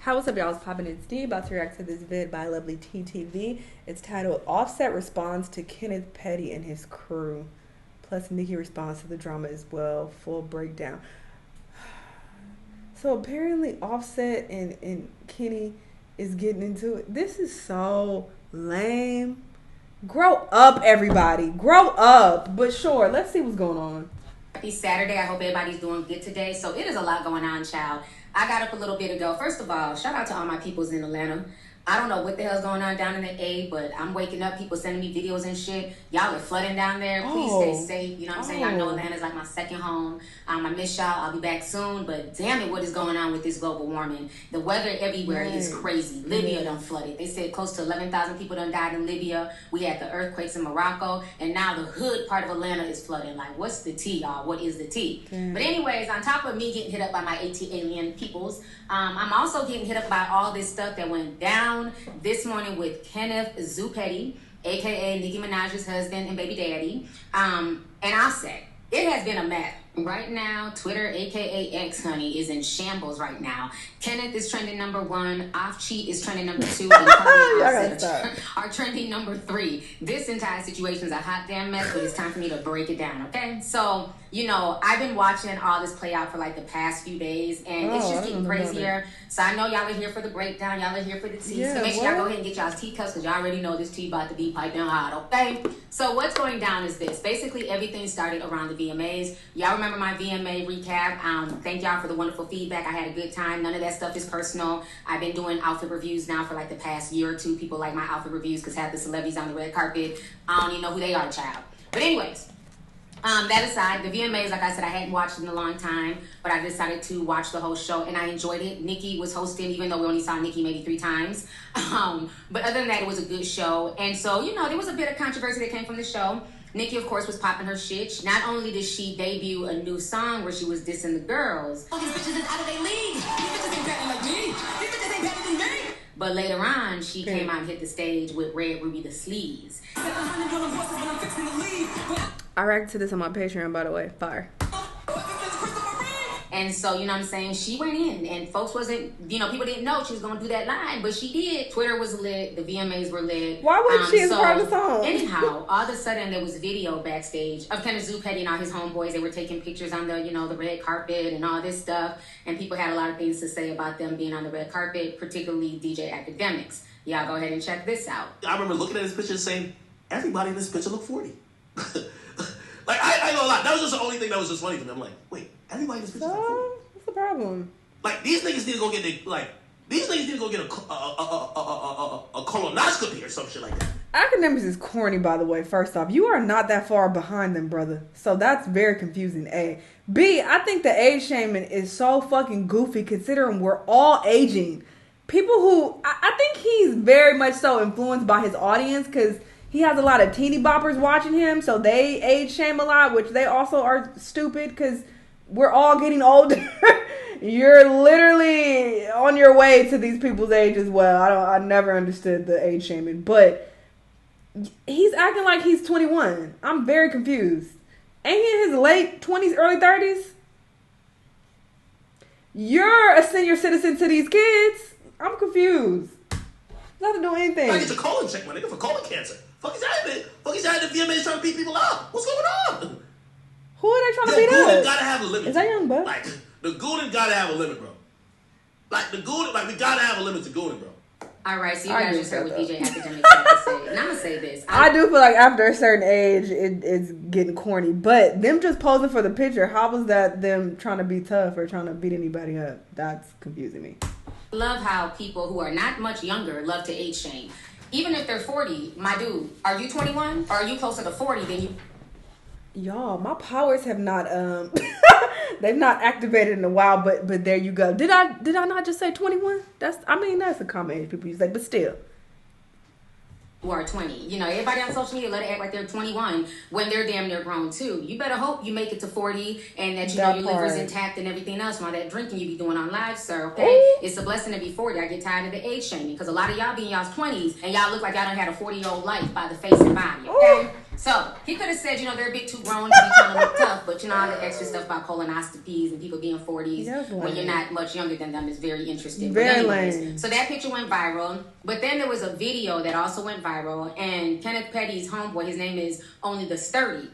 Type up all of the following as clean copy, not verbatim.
How what's up, y'all? It's Poppin' It's D, about to react to this vid by lovely TTV. It's titled Offset Responds to Kenneth Petty and His Crew. Plus Nicki responds to the drama as well. Full breakdown. So apparently Offset and Kenny is getting into it. This is so lame. Grow up, everybody. Grow up. But sure, let's see what's going on. Happy Saturday. I hope everybody's doing good today. So it is a lot going on, child. I got up a little bit ago. First of all, shout out to all my peoples in Atlanta. I don't know what the hell's going on down in the A, but I'm waking up, people sending me videos and shit. Y'all are flooding down there. Please stay safe. You know what I'm saying? I know Atlanta's like my second home. I miss y'all. I'll be back soon. But damn it, what is going on with this global warming? The weather everywhere is crazy. Libya done flooded. They said close to 11,000 people done died in Libya. We had the earthquakes in Morocco. And now the hood part of Atlanta is flooding. Like, what's the tea, y'all? What is the tea? But anyways, on top of me getting hit up by my AT alien peoples, I'm also getting hit up by all this stuff that went down this morning with Kenneth Petty, aka Nicki Minaj's husband and baby daddy. And I'll say, it has been a mess. Right now, Twitter, aka X, honey, is in shambles right now. Kenneth is trending #1, Off-Cheat is trending #2, and Cardi and Offset are trending #3. This entire situation is a hot damn mess, but it's time for me to break it down, okay? So, you know, I've been watching all this play out for like the past few days, and it's just getting crazier. So I know y'all are here for the breakdown, y'all are here for the tea. So make sure y'all go ahead and get y'all's tea cups, because y'all already know this tea about to be piped down hot, okay? So what's going down is this. Basically, everything started around the VMAs. Y'all remember my VMA recap? Thank y'all for the wonderful feedback. I had a good time. None of that stuff is personal. I've been doing outfit reviews now for like the past year or two. People like my outfit reviews because half the celebrities on the red carpet, I don't even know who they are, child. But anyways, that aside, the VMAs, like I said, I hadn't watched in a long time, but I decided to watch the whole show, and I enjoyed it. Nicki was hosting, even though we only saw Nicki maybe 3 times. But other than that, it was a good show. And so, you know, there was a bit of controversy that came from the show. Nicki, of course, was popping her shit. Not only did she debut a new song where she was dissing the girls. Oh, these bitches is out of their league. These bitches ain't better like me. These bitches ain't better than me. But later on, she came out and hit the stage with Red Ruby the Sleaze. I reacted to this on my Patreon, by the way. Fire. And so, you know what I'm saying, she went in, and folks wasn't, you know, people didn't know she was going to do that live, but she did. Twitter was lit, the VMAs were lit. Why would she as part of the song? Anyhow, all of a sudden there was video backstage of Kenneth Petty and all his homeboys. They were taking pictures on the, you know, the red carpet and all this stuff, and people had a lot of things to say about them being on the red carpet, particularly DJ Academics. Y'all go ahead and check this out. I remember looking at this picture and saying, everybody in this picture look 40. Like, I know a lot. That was just the only thing that was just funny to me. I'm like, wait, everybody in this picture look 40? What's the problem? Like, these niggas need to go get a colonoscopy or some shit like that. Academics is corny, by the way. First off, you are not that far behind them, brother. So that's very confusing, A. B, I think the age shaming is so fucking goofy considering we're all aging. People who, I think he's very much so influenced by his audience because he has a lot of teeny boppers watching him, so they age shame a lot, which they also are stupid because we're all getting older. You're literally on your way to these people's age as well. I never understood the age shaming, but he's acting like he's 21. I'm very confused. Ain't he in his late 20s, early 30s? You're a senior citizen to these kids. I'm confused. Nothing to do anything. I get your colon checked, my nigga, for colon cancer. Fuck is happening? Fuck is happening? The VMAs trying to beat people up. What's going on? Who are they trying to beat up? Goonin gotta have a limit. Is that Young Buck? Like, the Goonin gotta have a limit, bro. Like, the Goonin, like, we gotta have a limit to Goonin, bro. All right, so you guys just heard what DJ Academics had to say. And I'm going to say this. I do feel like after a certain age, it's getting corny. But them just posing for the picture, how was that them trying to be tough or trying to beat anybody up? That's confusing me. Love how people who are not much younger love to age shame. Even if they're 40, my dude, are you 21? Or are you closer to 40 than you? Y'all, my powers have not they've not activated in a while, but there you go. Did I not just say 21? That's a common age people use, like, but still. Who are 20. You know, everybody on social media let it act like they're 21 when they're damn near grown too. You better hope you make it to 40 and that you know your liver's intact and everything else. And all that drinking you be doing on live, sir, okay? Ooh. It's a blessing to be 40. I get tired of the age shaming because a lot of y'all be in y'all's 20s and y'all look like y'all done had a 40-year-old life by the face and body, okay? Ooh. So he could have said, you know, they're a bit too grown to be trying to look tough, but you know all the extra stuff about colonoscopies and people being 40s when you're not much younger than them is very interesting. Very lame. So that picture went viral, but then there was a video that also went viral, and Kenneth Petty's homeboy, his name is Only the Sturdy.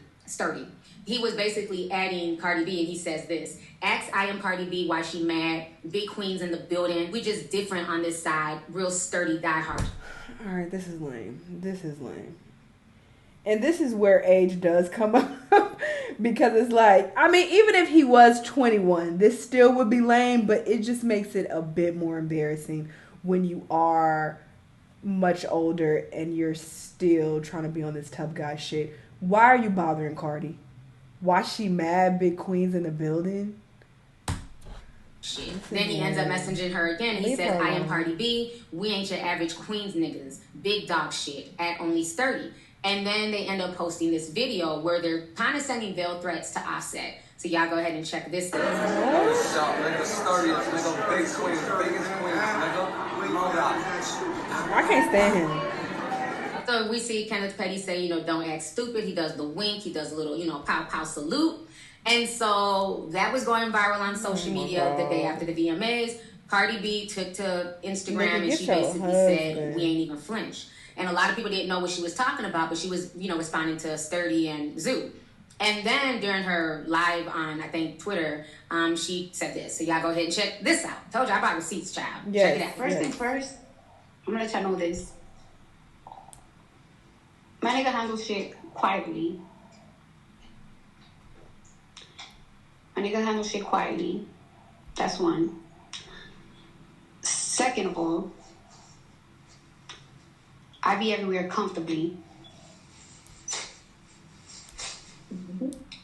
He was basically adding Cardi B, and he says this: "Ask I am Cardi B why she mad. Big queens in the building. We just different on this side. Real sturdy, die hard." All right, this is lame. This is lame. And this is where age does come up because it's like, I mean, even if he was 21, this still would be lame, but it just makes it a bit more embarrassing when you are much older and you're still trying to be on this tough guy shit. Why are you bothering Cardi? Why she mad? Big queens in the building? Shit. Then he ends up messaging her again. And he says, "I am Cardi B. We ain't your average queens niggas. Big dog shit at only 30." And then they end up posting this video where they're kind of sending veiled threats to Offset. So y'all go ahead and check this out. I can't stand him. So we see Kenneth Petty say, you know, don't act stupid. He does the wink. He does a little, you know, pow pow salute. And so that was going viral on social media the day after the VMAs. Cardi B took to Instagram and she basically said, "We ain't even flinch." And a lot of people didn't know what she was talking about, but she was, you know, responding to Sturdy and Zoo. And then during her live on, I think, Twitter, she said this. So y'all go ahead and check this out. Told you I bought receipts, child. Yes. Check it out. First things first, I'm gonna let y'all know this. My nigga handles shit quietly. My nigga handles shit quietly. That's one. Second of all, I be everywhere comfortably.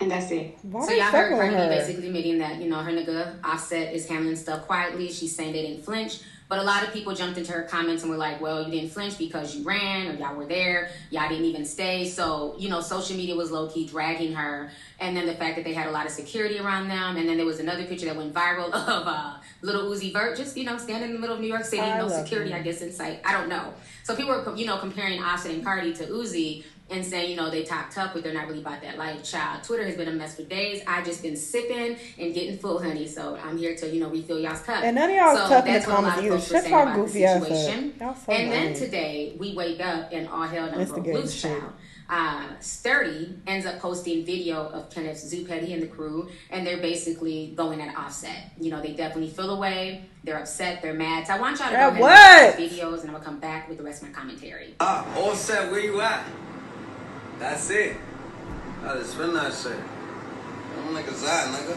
And that's it. So y'all heard Cardi B basically admitting that, you know, her nigga Offset is handling stuff quietly. She's saying they didn't flinch. But a lot of people jumped into her comments and were like, well, you didn't flinch because you ran, or y'all were there. Y'all didn't even stay. So, you know, social media was low-key dragging her. And then the fact that they had a lot of security around them. And then there was another picture that went viral of Little Uzi Vert just, you know, standing in the middle of New York City. No security, I guess, in sight. I don't know. So people were, you know, comparing Offset and Cardi to Uzi and saying, you know, they talk tough, but they're not really about that life, child. Twitter has been a mess for days. I just been sipping and getting full, honey. So I'm here to, you know, refill y'all's cup. And none of y'all tough in the that's what a lot comments of either. folks were Shut saying y'all about the goofy ass situation. up. So and then lame. today we wake up and all hell done broke Instigate loose, shit. child. Sturdy ends up posting video of Kenneth's Zoo Petty and the crew, and they're basically going at Offset. You know, they definitely feel away. They're upset. They're mad. So I want y'all to go ahead and watch these videos, and I'm gonna come back with the rest of my commentary. Offset, where you at? That's it. I just spend that shit. Them niggas out, nigga.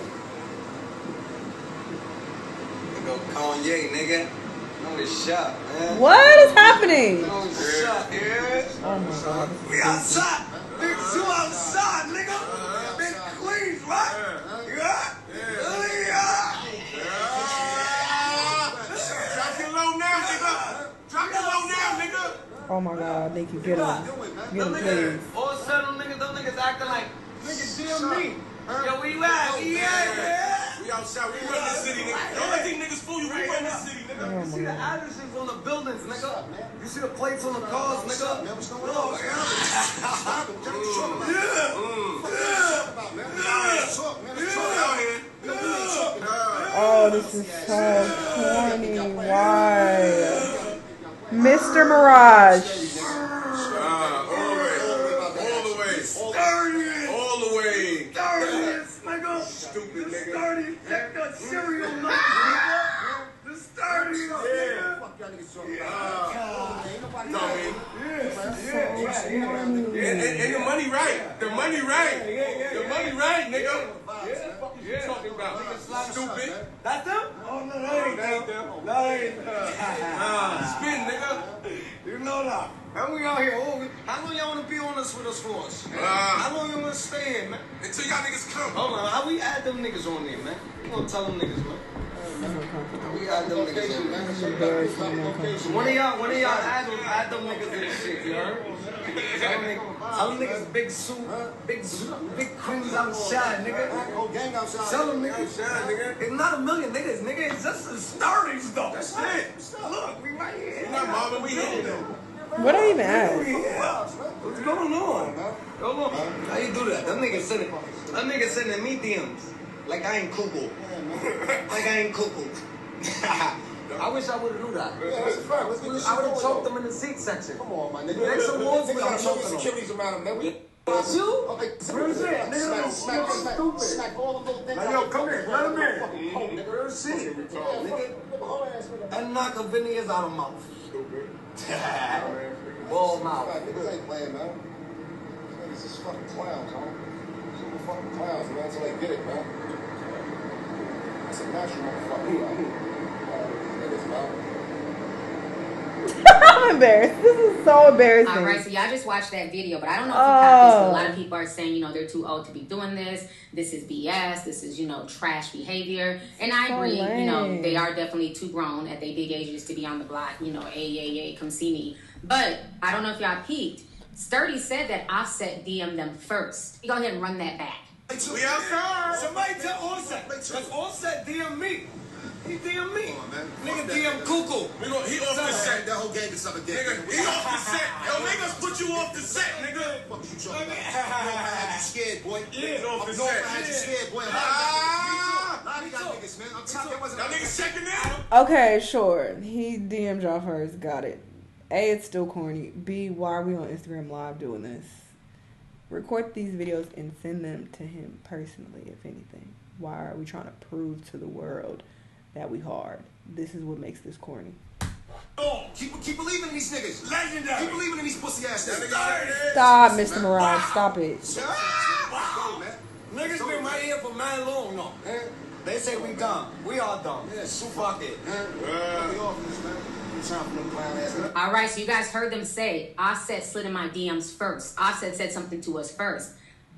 Nigga Kanye, nigga. No, it's shot, man. What is happening? No, it's shot, yeah. Oh my God. We outside. Big Zoo outside, nigga. Big Queens, right? Yeah. Drop your low now, nigga. Drop your low now, nigga. Oh my God, Nicki, get him. Get him, please. All of a sudden, them niggas acting like, nigga, deal me. Yo, where you at? Where you at, man? We outside. We run this city, nigga. Don't let these niggas fool you. We run this city, nigga. You see the addresses on the buildings, nigga. You see the plates on the cars, nigga. Oh, this is so corny. Why? Mr. Mirage. All the way. Stupid nigga. That got cereal nuts, nigga. The starting, nigga. Fuck y'all niggas talking about. And the money right. The money right. The money right, nigga. What you talking about? Stupid. That's them? Oh, no, that ain't them. That ain't them. Spin, nigga. You know that. And we out here. How long y'all want to be on us with us for us? How long you want to stay in, man? Until y'all niggas come. Hold on. How we add them niggas on there, man? We gonna tell them niggas, man. We add them niggas in, man. One of y'all add them niggas in shit, you heard? Tell them niggas big queens outside, nigga. Oh, gang outside. Tell them niggas. It's not a million niggas, nigga. It's just the starting stuff. That's it. Look, we right here. We're not mobbing. We hitting them. What do I even ask? What's going on? Hold on. How you do that? That nigga sending me DMs. Like I ain't cuckoo. Like I ain't cuckoo. I wish I would have do that. Yeah, that's a fact. Let's get this shit I would have going, choked yo. them in the seat section. Come on, my nigga. Next awards, we gotta got show choking them. securities around him, man. You? Smack all the little things. Like, yo, come here. Let him in. Fucking punk, nigga. Real shit. Nigga. And knock a veneers out of mouth. Stupid. Ball mouth. Niggas ain't playing, man. Niggas is fucking clowns, huh? Super fucking clowns, man, until they get it, man. That's a natural motherfucker, man. Niggas, man. I'm embarrassed. This is so embarrassing. All right, so y'all just watched that video, but I don't know if you caught this, but a lot of people are saying, they're too old to be doing this. This is BS. This is, trash behavior. And I agree, lame. they are definitely too grown at their big ages to be on the block, come see me. But I don't know if y'all peeked. Sturdy said that Offset DM'd them first. Go ahead and run that back. We outside. Somebody tell Offset. Because Offset DM me. He DM me. Come on, man. Nigga DM cuckoo. He off the set. That whole game is something different. Nigga, he off the set. Yo, niggas put you off the set, nigga. Fuck you talking about? I had you scared, boy. Yeah, off the I set. had you scared, boy. Ah! A lot of y'all niggas, man. I'm telling you, wasn't Y'all niggas checking in? Okay, sure. He DM'd y'all first. Got it. A, it's still corny. B, why are we on Instagram Live doing this? Record these videos and send them to him personally, if anything. Why are we trying to prove to the world that we hard? This is what makes this corny. Oh, keep believing in these niggas. Legendary. Keep believing in these pussy ass niggas. Stop, Mr. Mirage. Stop it. Go, man. Niggas been right here for man long, no. They say we dumb. We all dumb. Yeah, Fuck it. We off this, man. Time for them clown ass niggas. All right, so you guys heard them say, Offset slid in my DMs first. Offset said something to us first.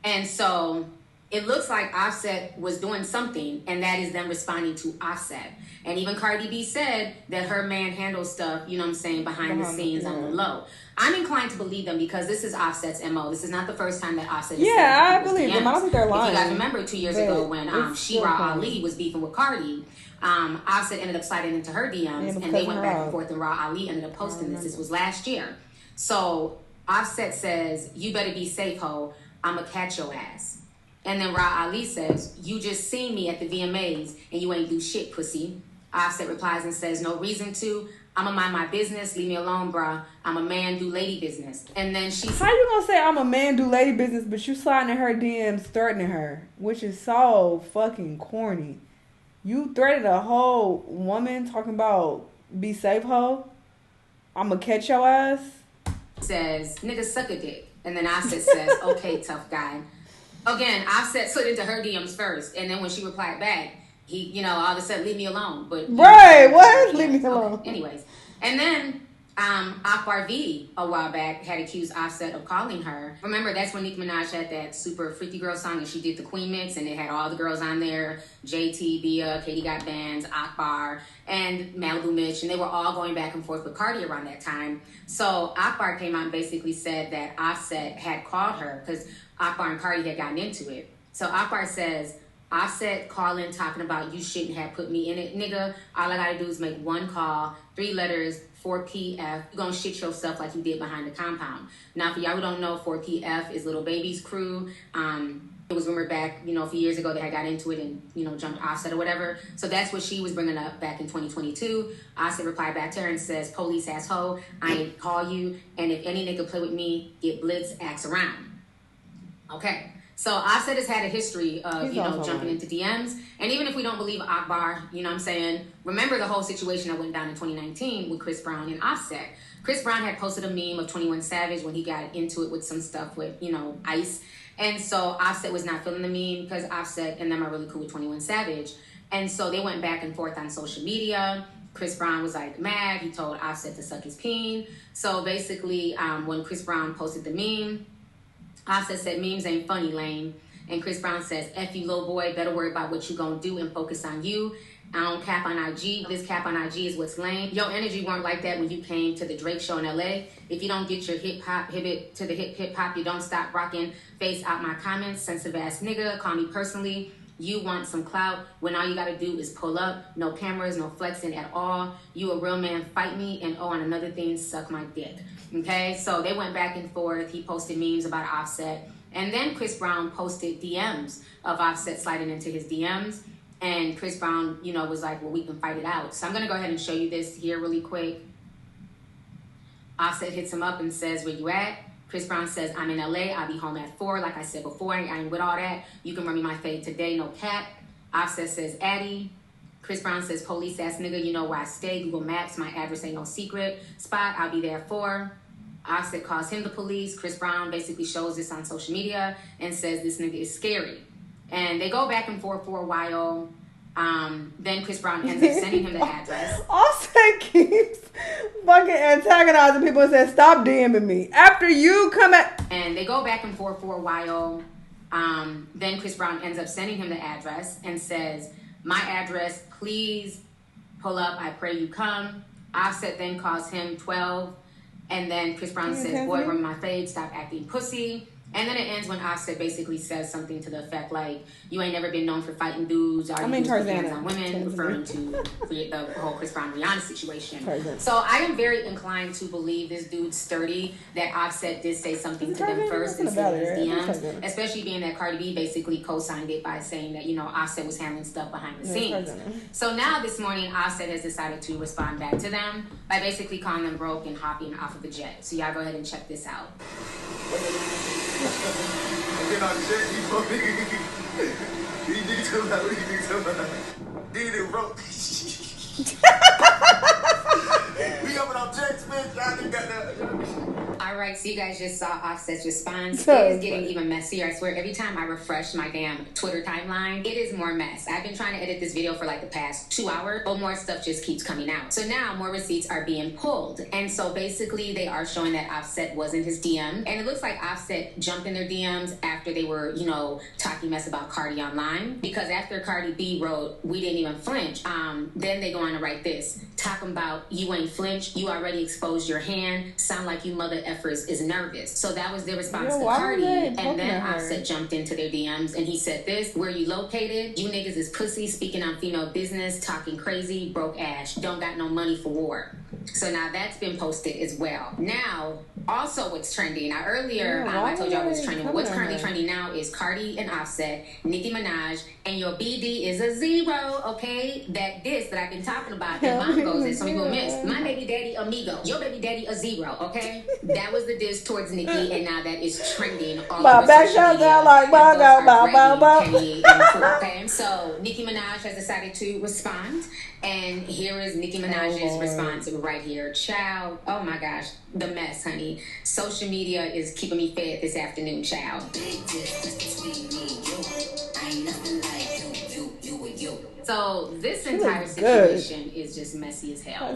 And so it looks like Offset was doing something, and that is them responding to Offset. And even Cardi B said that her man handles stuff, behind the scenes on the low. I'm inclined to believe them because this is Offset's MO. This is not the first time that Offset has said I believe them. I don't think they're lying. If you guys remember 2 years ago when She-Ra Ali was beefing with Cardi, Offset ended up sliding into her DMs, and they went back and forth, and Ra Ali ended up posting this. This was last year. So Offset says, "You better be safe, ho. I'ma catch your ass." And then Ra Ali says, "You just seen me at the VMAs, and you ain't do shit, pussy." Offset replies and says, "No reason to. I'ma mind my business. Leave me alone, bruh. I'm a man, do lady business." And then she How you gonna say I'm a man, do lady business, but you sliding in her DMs, threatening her, which is so fucking corny. You threatened a whole woman talking about be safe, ho. I'ma catch your ass. says, "Nigga, suck a dick." And then Offset says, "Okay, tough guy." Again, Offset slid into her DMs first, and then when she replied back, he, all of a sudden, leave me alone. But Right, what? Leave me alone. Okay. Anyways, and then Akbar V a while back had accused Offset of calling her. Remember, that's when Nicki Minaj had that super freaky girl song, and she did the Queen mix, and it had all the girls on there: JT, Bia, Katie Got Bands, Akbar, and Malibu Mitch, and they were all going back and forth with Cardi around that time. So Akbar came out and basically said that Offset had called her because Akbar and Cardi had gotten into it. So Akbar says, "Offset calling, talking about you shouldn't have put me in it, nigga. All I gotta do is make one call, 3 letters, 4PF. You gonna shit yourself like you did behind the compound." Now, for y'all who don't know, 4PF is Little Baby's crew. It was rumored back, a few years ago they had got into it and, jumped Offset or whatever. So that's what she was bringing up back in 2022. Offset replied back to her and says, "Police ass hoe, I ain't call you. And if any nigga play with me, get blitz, axe around." Okay. So Offset has had a history of, jumping into DMs. And even if we don't believe Akbar, remember the whole situation that went down in 2019 with Chris Brown and Offset. Chris Brown had posted a meme of 21 Savage when he got into it with some stuff with, Ice. And so Offset was not feeling the meme because Offset and them are really cool with 21 Savage. And so they went back and forth on social media. Chris Brown was like mad. He told Offset to suck his peen. So basically, when Chris Brown posted the meme, Offset said, "Memes ain't funny, lame." And Chris Brown says, "F you, little boy, better worry about what you gonna do and focus on you. I don't cap on IG. This cap on IG is what's lame. Your energy weren't like that when you came to the Drake show in LA. If you don't get your hip-hop, hip to the hip-hop, you don't stop rocking. Face out my comments, sensitive ass nigga, call me personally. You want some clout when all you gotta do is pull up, no cameras, no flexing at all. You a real man, fight me, and oh, and another thing, suck my dick. Okay, so they went back and forth. He posted memes about Offset, and then Chris Brown posted DMs of Offset sliding into his DMs, and Chris Brown, you know, was like, well, we can fight it out. So I'm gonna go ahead and show you this here really quick. Offset hits him up and says, where you at? Chris Brown says, I'm in LA, I'll be home at 4. Like I said before, I ain't with all that. You can run me my fade today, no cap. Offset says, Addy. Chris Brown says, police ass nigga, you know where I stay. Google Maps, my address ain't no secret. Spot, I'll be there at 4. Offset calls him the police. Chris Brown basically shows this on social media and says this nigga is scary. And they go back and forth for a while. Then Chris Brown ends up sending him the address. Offset keeps fucking antagonizing people and says, stop DMing me. After you come at... And they go back and forth for a while. Then Chris Brown ends up sending him the address and says, my address, please pull up. I pray you come. Offset then calls him 12. And then Chris Brown says, boy, run my fade, stop acting pussy. And then it ends when Offset basically says something to the effect like, you ain't never been known for fighting dudes, or you put hands on women, referring to the whole Chris Brown Rihanna situation. So I am very inclined to believe this dude's sturdy, that Offset did say something to them first instead of his DMs, especially being that Cardi B basically co-signed it by saying that, you know, Offset was handling stuff behind the scenes. So now this morning, Offset has decided to respond back to them by basically calling them broke and hopping off of the jet. So y'all go ahead and check this out. Get on jet, you niggas talking about, what you niggas talking about? Nigga broke. We up on jets, bitch. Y'all niggas got that. All right, so you guys just saw Offset's response. It is getting even messier. I swear, every time I refresh my damn Twitter timeline, it is more mess. I've been trying to edit this video for like the past 2 hours, but more stuff just keeps coming out. So now more receipts are being pulled. And so basically they are showing that Offset was in his DM. And it looks like Offset jumped in their DMs after they were, you know, talking mess about Cardi online. Because after Cardi B wrote, we didn't even flinch, then they go on to write this. Talking about, you ain't flinch, you already exposed your hand, sound like you mother effers is nervous. So that was their response to Cardi. And then Offset jumped into their DMs and he said this, where you located? You niggas is pussy, speaking on female business, talking crazy, broke ash, don't got no money for war. So now that's been posted as well. Now, also what's trending. Now earlier, I told y'all what's trending. What's currently trending now is Cardi and Offset, Nicki Minaj, and your BD is a 0, okay? That diss that I've been talking about, that mom goes in, some people miss. My baby daddy, amigo. Your baby daddy, a 0, okay? That was the diss towards Nicki, and now that is trending all over social media. Like, okay? So Nicki Minaj has decided to respond, and here is Nicki Minaj's response right here. Child, oh my gosh, the mess, honey. Social media is keeping me fed this afternoon, child. So this entire situation is just messy as hell.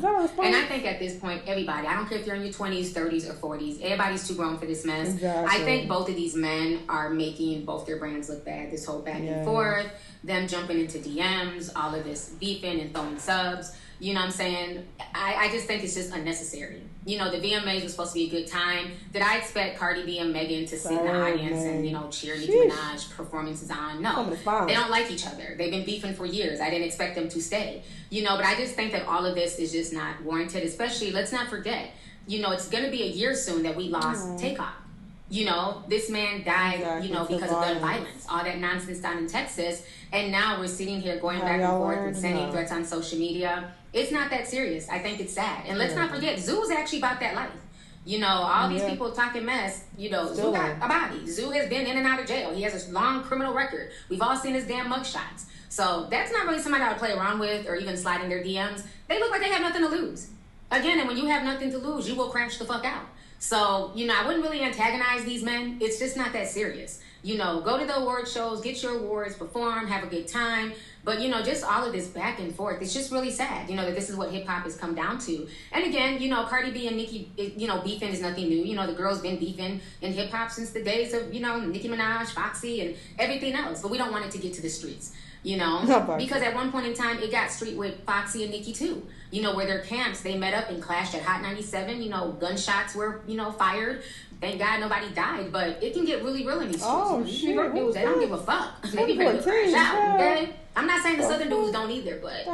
And I think at this point, everybody, I don't care if you're in your 20s, 30s, or 40s, everybody's too grown for this mess. Exactly. I think both of these men are making both their brands look bad. This whole back and forth, them jumping into DMs, all of this beefing and throwing subs. You know what I'm saying? I just think it's just unnecessary. You know, the VMAs was supposed to be a good time. Did I expect Cardi B and Megan to sit in the audience and, you know, cheer Nicki Minaj performances on? No. They don't like each other. They've been beefing for years. I didn't expect them to stay. You know, but I just think that all of this is just not warranted, especially, let's not forget, you know, it's going to be a year soon that we lost Takeoff. You know, this man died, you know, because of gun violence. All that nonsense down in Texas. And now we're sitting here going back and forth and sending threats on social media. It's not that serious. I think it's sad. And let's not forget, Zoo's actually about that life. You know, all these people talking mess, you know, Zoo got a body. Zoo has been in and out of jail. He has a long criminal record. We've all seen his damn mugshots. So that's not really somebody I would play around with or even slide in their DMs. They look like they have nothing to lose. Again, and when you have nothing to lose, you will crash the fuck out. So, you know, I wouldn't really antagonize these men. It's just not that serious. You know, go to the award shows, get your awards, perform, have a good time. But, you know, just all of this back and forth, it's just really sad, you know, that this is what hip-hop has come down to. And again, you know, Cardi B and Nicki, you know, beefing is nothing new. You know, the girls been beefing in hip-hop since the days of, you know, Nicki Minaj, Foxy, and everything else. But we don't want it to get to the streets, you know. Because at one point in time, it got street with Foxy and Nicki, too. where their camps, they met up and clashed at Hot 97. Gunshots were, fired. Thank God nobody died, but it can get really real in these streets. Oh, These shit. New York dudes, they don't give a fuck. They be ready to crash out, okay? I'm not saying the Southern dudes don't either, but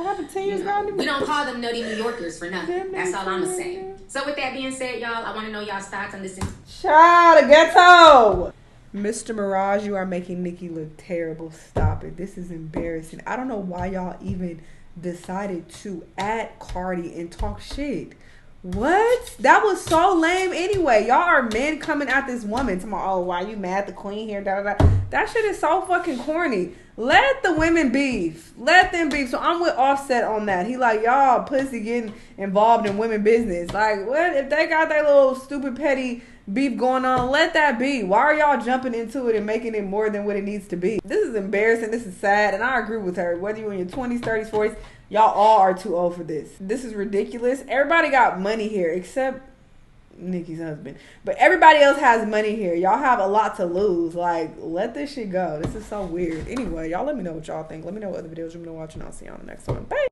we don't call them nutty New Yorkers for nothing. That's all I'm going to say. So with that being said, y'all, I want to know y'all's thoughts on this. Shout out ghetto. Mr. Mirage, you are making Nicki look terrible. Stop it. This is embarrassing. I don't know why y'all even decided to add Cardi and talk shit. What? That was so lame anyway. Y'all are men coming at this woman. Tomorrow, oh, why you mad the queen here? Da, da, da. That shit is so fucking corny. Let the women beef. Let them beef. So I'm with Offset on that. He like, y'all pussy getting involved in women business. Like, what? If they got that little stupid petty beef going on, let that be. Why are y'all jumping into it and making it more than what it needs to be? This is embarrassing. This is sad. And I agree with her. Whether you're in your 20s, 30s, 40s, y'all all are too old for this. This is ridiculous. Everybody got money here except Nicki's husband. But everybody else has money here. Y'all have a lot to lose. Like, let this shit go. This is so weird. Anyway, y'all let me know what y'all think. Let me know what other videos you're going to watch, and I'll see you on the next one. Bye.